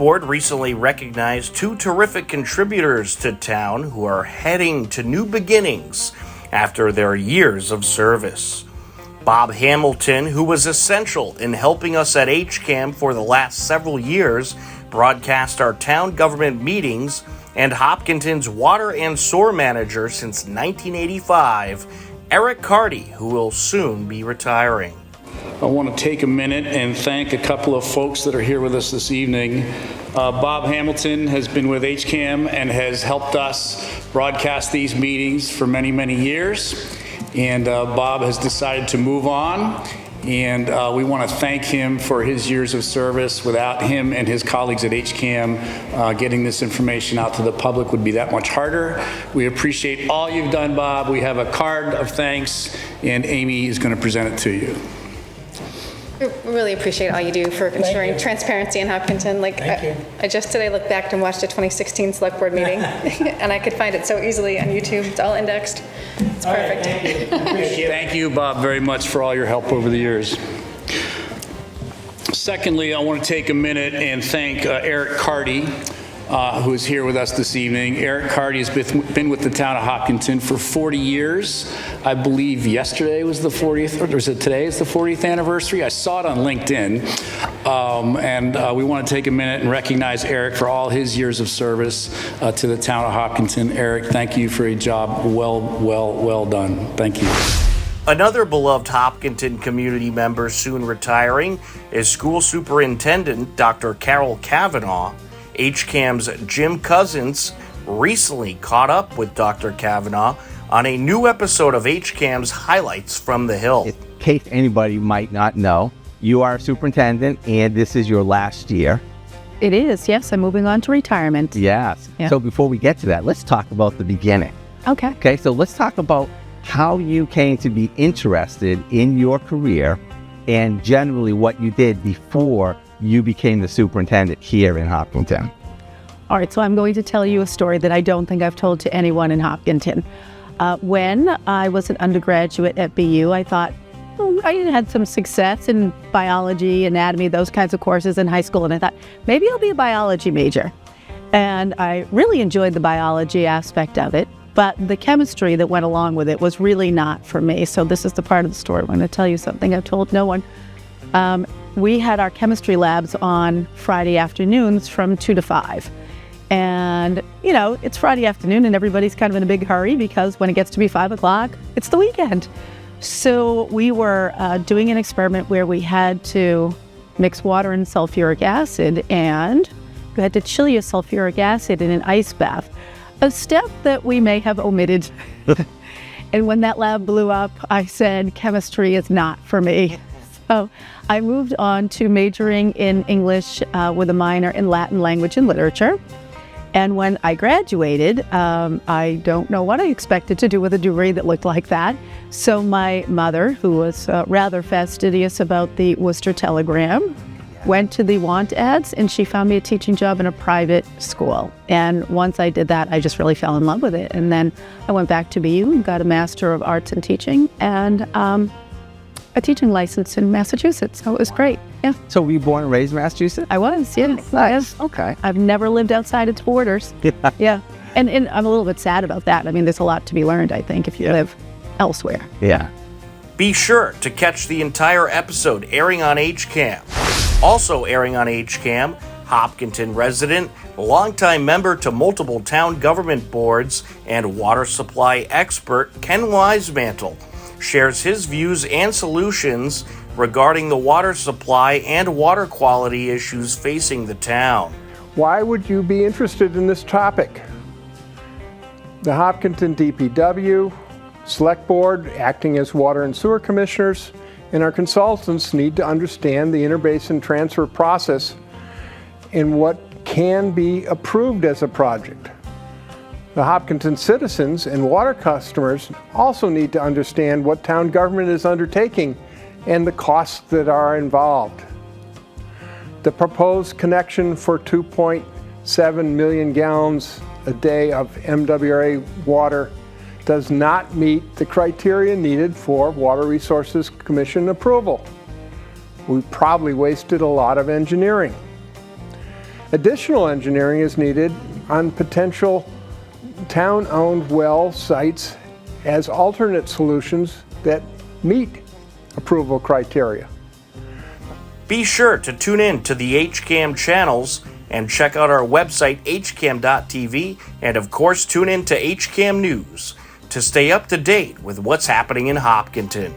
board recently recognized two terrific contributors to town who are heading to new beginnings after their years of service. Bob Hamilton, who was essential in helping us at HCAM for the last several years, broadcast our town government meetings, and Hopkinton's water and sewer manager since 1985, Eric Carty, who will soon be retiring. I want to take a minute and thank a couple of folks that are here with us this evening. Bob Hamilton has been with HCAM and has helped us broadcast these meetings for many, many years. And Bob has decided to move on. And we want to thank him for his years of service. Without him and his colleagues at HCAM, getting this information out to the public would be that much harder. We appreciate all you've done, Bob. We have a card of thanks, and Amy is going to present it to you. We really appreciate all you do for ensuring transparency in Hopkinton. I just today looked back and watched a 2016 select board meeting, and I could find it so easily on YouTube. It's all indexed. It's perfect. Thank you, Bob, very much for all your help over the years. Secondly, I want to take a minute and thank Eric Carty, who is here with us this evening. Eric Carty has been with the town of Hopkinton for 40 years. I believe yesterday was the 40th, or is it today is the 40th anniversary? I saw it on LinkedIn. We want to take a minute and recognize Eric for all his years of service to the town of Hopkinton. Eric, thank you for a job well done. Thank you. Another beloved Hopkinton community member soon retiring is School Superintendent Dr. Carol Kavanaugh. HCAM's Jim Cozzens recently caught up with Dr. Kavanaugh on a new episode of HCAM's Highlights from the Hill. In case anybody might not know, you are a superintendent and this is your last year. It is, yes. I'm moving on to retirement. Yes. Yeah. So before we get to that, let's talk about the beginning. Okay, so let's talk about how you came to be interested in your career and generally what you did before you became the superintendent here in Hopkinton. All right, so I'm going to tell you a story that I don't think I've told to anyone in Hopkinton. When I was an undergraduate at BU, I thought, I had some success in biology, anatomy, those kinds of courses in high school, and I thought, maybe I'll be a biology major. And I really enjoyed the biology aspect of it, but the chemistry that went along with it was really not for me. So this is the part of the story. I'm going to tell you something I've told no one. We had our chemistry labs on Friday afternoons from 2 to 5. And, it's Friday afternoon and everybody's kind of in a big hurry because when it gets to be 5 o'clock, it's the weekend. So we were doing an experiment where we had to mix water and sulfuric acid, and you had to chill your sulfuric acid in an ice bath, a step that we may have omitted. And when that lab blew up, I said, chemistry is not for me. So I moved on to majoring in English with a minor in Latin language and literature. And when I graduated, I don't know what I expected to do with a degree that looked like that. So my mother, who was rather fastidious about the Worcester Telegram, went to the want ads and she found me a teaching job in a private school. And once I did that, I just really fell in love with it. And then I went back to BU and got a Master of Arts in Teaching and a teaching license in Massachusetts. So it was great. Yeah. So were you born and raised in Massachusetts? I was, yes. Nice. Okay. I've never lived outside its borders. Yeah. And I'm a little bit sad about that. I mean, there's a lot to be learned, I think, if you live elsewhere. Yeah. Be sure to catch the entire episode airing on HCAM. Also airing on HCAM, Hopkinton resident, longtime member to multiple town government boards, and water supply expert Ken Weismantel shares his views and solutions regarding the water supply and water quality issues facing the town. Why would you be interested in this topic? The Hopkinton DPW, Select Board, acting as water and sewer commissioners, and our consultants need to understand the interbasin transfer process and what can be approved as a project. The Hopkinton citizens and water customers also need to understand what town government is undertaking and the costs that are involved. The proposed connection for 2.7 million gallons a day of MWRA water does not meet the criteria needed for Water Resources Commission approval. We probably wasted a lot of engineering. Additional engineering is needed on potential town-owned well sites as alternate solutions that meet approval criteria. Be sure to tune in to the HCAM channels and check out our website, hcam.tv, and of course, tune in to HCAM News to stay up to date with what's happening in Hopkinton.